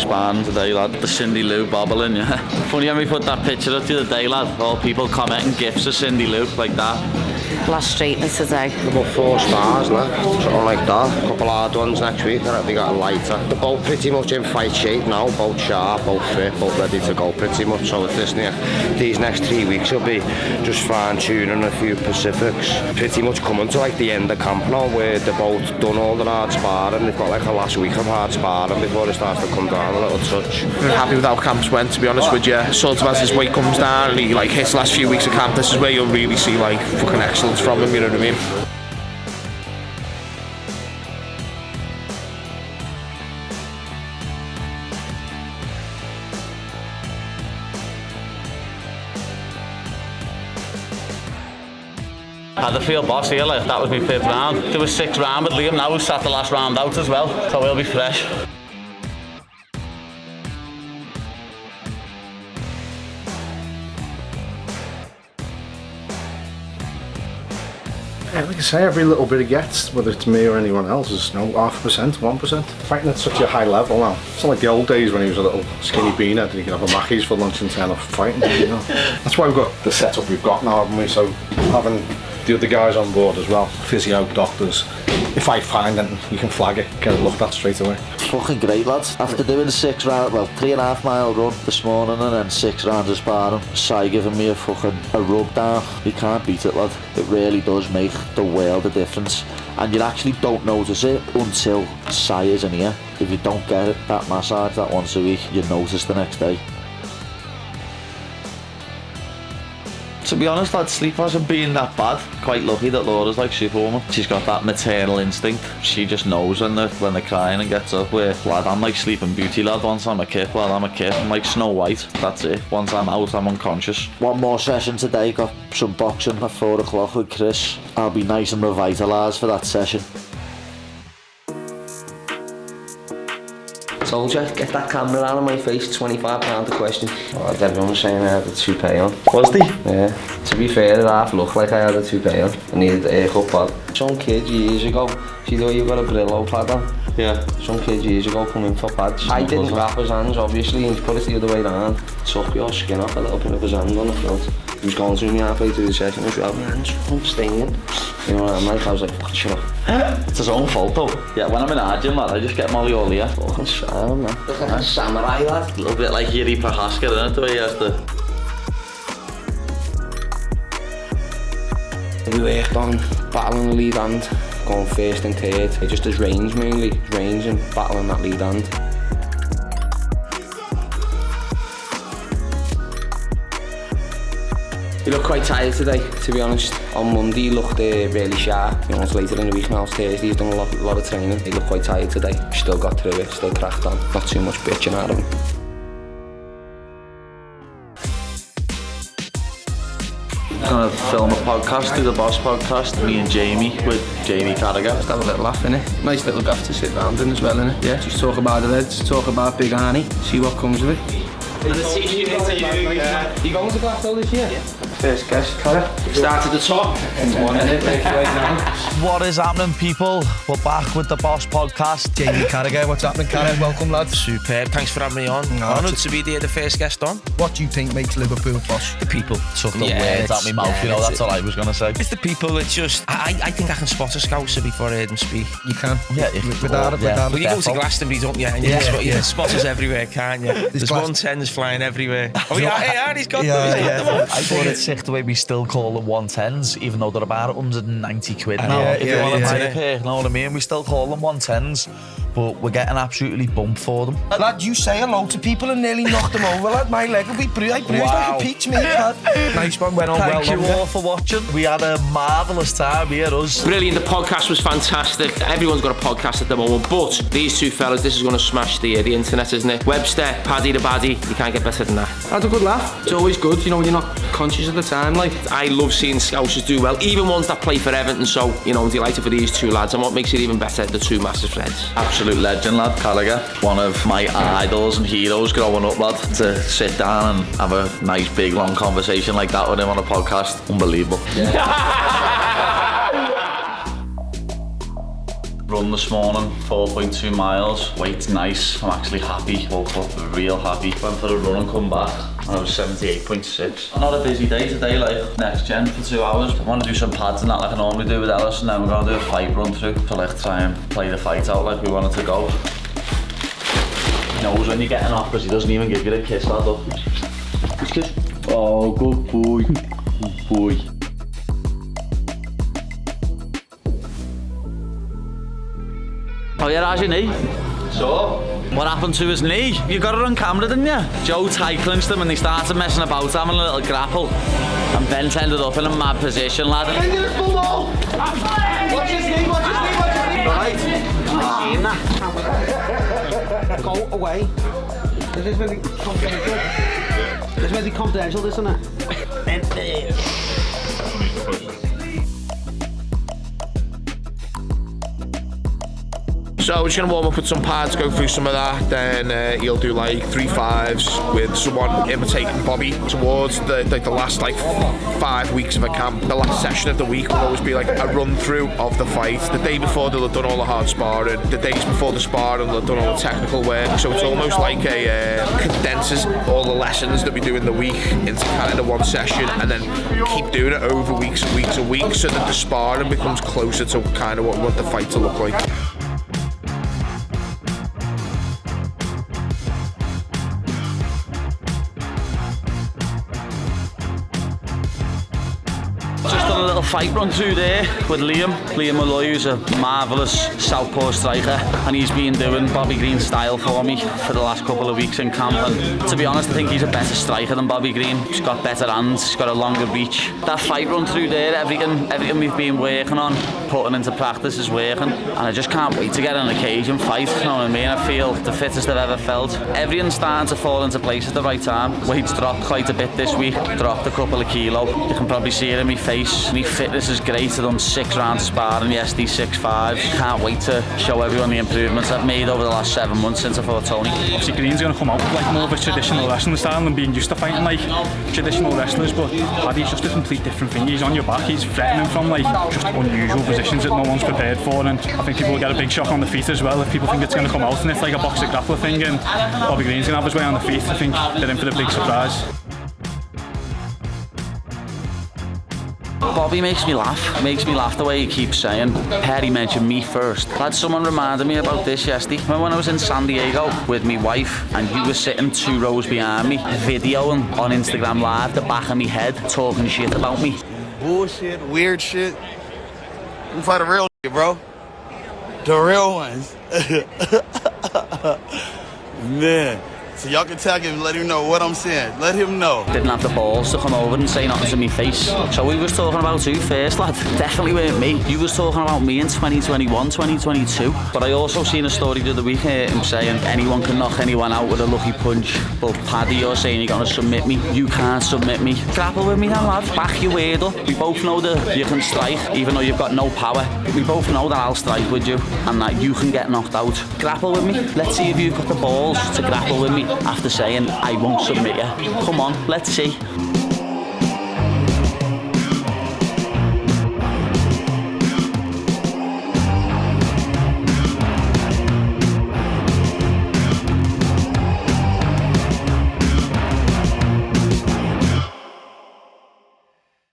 sparring today, lad. The Cindy Lou bobbling, yeah. Funny how we put that picture up the other day, lad. All people commenting gifs of Cindy Lou like that. Lost straightness today. About 4 spars left, something like that. A couple hard ones next week, and we got a lighter. They're both pretty much in fight shape now, both sharp, both fit, both ready to go pretty much. So these next 3 weeks will be just fine-tuning a few Pacifics. Pretty much coming to like the end of camp now, where they're both done all their hard sparring. They've got like a last week of hard sparring before it starts to come down a little touch. I'm happy with how camps went, to be honest with you. Sort of as his weight comes down and he like hits the last few weeks of camp, this is where you'll really see like fucking excellence from him, you know what I mean? Had the field boss here, like that was my 5th round. There was 6th round with Liam now, who sat the last round out as well, so he'll be fresh. Yeah, like I say, every little bit he gets, whether it's me or anyone else, is 0.5%, 1%. Fighting at such a high level now. It's not like the old days when he was a little skinny beaner and he could have a Mackey's for lunch and turn off fighting, you know. That's why we've got the setup we've got now, haven't we? So having the other guys on board as well, physio, doctors. If I find anything, you can flag it, get it looked at straight away. It's fucking great, lads. After doing 6 rounds, well, 3.5 mile run this morning and then 6 rounds of sparring, Sai giving me a rub down. You can't beat it, lad. It really does make the world of difference. And you actually don't notice it until Sai is in here. If you don't get it, that massage that once a week, you notice the next day. To be honest, lad, sleep hasn't been that bad. Quite lucky that Laura's like Superwoman. She's got that maternal instinct. She just knows when they're crying and gets up. Where, lad, I'm like Sleeping Beauty, lad. Once I'm a kid, lad, I'm a kid. I'm like Snow White. That's it. Once I'm out, I'm unconscious. One more session today. Got some boxing at 4 o'clock with Chris. I'll be nice and revitalised for that session. Told you, get that camera out of my face, £25 a question. Oh, everyone was saying I had a toupee on. Was he? Yeah. To be fair, it half looked like I had a toupee on. I needed a haircut pad. Some kid years ago, see though you got a Brillo pad on? Yeah. Some kid years ago come in for pads. I didn't wrap his hands, obviously, and he put it the other way around. Took your skin off a little bit of his hand on the front. He was going through me halfway through the session and my hands fucking stinging. You know what I'm like? I was like, fuck, shut up. It's his own fault though. Yeah, when I'm in our gym, lad, I just get Molly Olia. Fucking strong, man. Look like a samurai, lad. A little bit like Yuri Prohaska, isn't it, the way he has to... We worked on battling the lead hand, going 1st and 3rd. Just his range mainly, range and battling that lead hand. He looked quite tired today, to be honest. On Monday he looked really sharp. You know, it's later in the week now, it's Thursday, he's done a lot of training. He looked quite tired today. Still got through it, still cracked on. Not too much bitching out of him. Gonna film a podcast, do the Boss podcast, me and Jamie, with Jamie Carragher. Just have a little laugh, innit? Nice little gaff to sit round in as well, innit? Yeah, just talk about the Reds, talk about Big Arnie, see what comes of it. And the teaching interview, you going to Glasgow this year? Yeah. First guest, Cara. Start at the top. What is happening, people? We're back with the Boss podcast. Jamie Carragher, what's happening, Cara? Welcome, lads. Superb, thanks for having me on. Honoured to be the first guest on. What do you think makes Liverpool posh? The people. Took the words out my mouth, you know, that's all I was going to say. It's the people, it's just, I think I can spot a Scouser before I heard him speak. You can? Yeah, without Well, you go to Glastonbury, don't you? And you can spot us everywhere, can't you? There's 110s flying everywhere. Oh, yeah, he's got them. I thought it's sick the way we still call them 110s, even though they're about 190 quid now. If you want to buy a pair, you know what I mean? We still call them 110s, but we're getting absolutely bumped for them. Lad, you say hello to people and nearly knocked them over, lad. My leg will be bruised. I bruised like a peach, mate, lad. Nice one, went on well. Thank you all for watching. We had a marvellous time here, us. Brilliant, the podcast was fantastic. Everyone's got a podcast at the moment, but these two fellas, this is going to smash the internet, isn't it? Webster, Paddy The Baddy, you can't get better than that. I had a good laugh. It's always good, you know, when you're not conscious at the time, like. I love seeing Scousers do well, even ones that play for Everton, so, you know, I'm delighted for these two lads, and what makes it even better, the two massive friends. Absolute legend, lad, Carragher. One of my idols and heroes growing up, lad. To sit down and have a nice, big, long conversation like that with him on a podcast, unbelievable. Run this morning, 4.2 miles. Weight's nice. I'm actually happy. Woke up real happy. Went for a run and come back. I was 78.6. Not a busy day today, like next gen for 2 hours. I want to do some pads and that like I normally do with Ellis, and then we're going to do a fight run through to like try and play the fight out like we want it to go. He knows when you're getting off because he doesn't even give you a kiss, lad. Look. Kiss. Oh, good boy. Good boy. Oh yeah, how's your knee? So? What happened to his knee? You got it on camera, didn't you? Joe tight clinched him and they started messing about, having a little grapple. And Bent ended up in a mad position, lad. Watch his knee, watch his knee, watch his knee. Right. Go away. This is very confidential. This is very confidential, isn't it? So we're just going to warm up with some pads, go through some of that, then he'll do like 3 5s with someone imitating Bobby towards the last like 5 weeks of a camp. The last session of the week will always be like a run through of the fight. The day before they'll have done all the hard sparring, the days before the sparring they'll have done all the technical work, so it's almost like a condenses all the lessons that we do in the week into kind of one session, and then keep doing it over weeks and weeks and weeks so that the sparring becomes closer to kind of what the fight will look like. Just done a little fight run through there with Liam Malloy, who's a marvellous southpaw striker, and he's been doing Bobby Green style for me for the last couple of weeks in camp, and to be honest I think he's a better striker than Bobby Green. He's got better hands, he's got a longer reach. That fight run through there, everything we've been working on, putting into practice is working, and I just can't wait to get on an occasion fight, you know what I mean? I feel the fittest I've ever felt. Everything's starting to fall into place at the right time. Weight's dropped quite a bit this week, dropped a couple of kilo. You can probably see it in my face. My fitness is great. I've done 6 rounds of sparring, the SD 6-5s. Can't wait to show everyone the improvements I've made over the last 7 months since I fought Tony. Obviously Green's going to come out with like more of a traditional wrestling style and being used to fighting like traditional wrestlers, but Paddy's just a complete different thing. He's on your back, he's threatening from like just unusual positions that no one's prepared for, and I think people will get a big shock on the feet as well if people think it's going to come out and it's like a boxer grappler thing, and Bobby Green's going to have his way on the feet. I think they're in for the big surprise. Bobby makes me laugh the way he keeps saying, Paddy mentioned me first. Lad, someone reminded me about this yesterday. Remember when I was in San Diego with my wife and you were sitting 2 rows behind me, videoing on Instagram Live the back of my head, talking shit about me? Bullshit, weird shit. We fight the real shit, bro. The real ones. Man. So y'all can tag him and let him know what I'm saying. Let him know. Didn't have the balls to come over and say nothing to me face. So we was talking about who first, lad. Definitely weren't me. You was talking about me in 2021, 2022. But I also seen a story the other week him saying anyone can knock anyone out with a lucky punch. But Paddy, you're saying you're gonna submit me. You can't submit me. Grapple with me then, lad. Back your word up. We both know that you can strike, even though you've got no power. We both know that I'll strike with you and that you can get knocked out. Grapple with me. Let's see if you've got the balls to grapple with me after saying I won't submit you. Come on, let's see.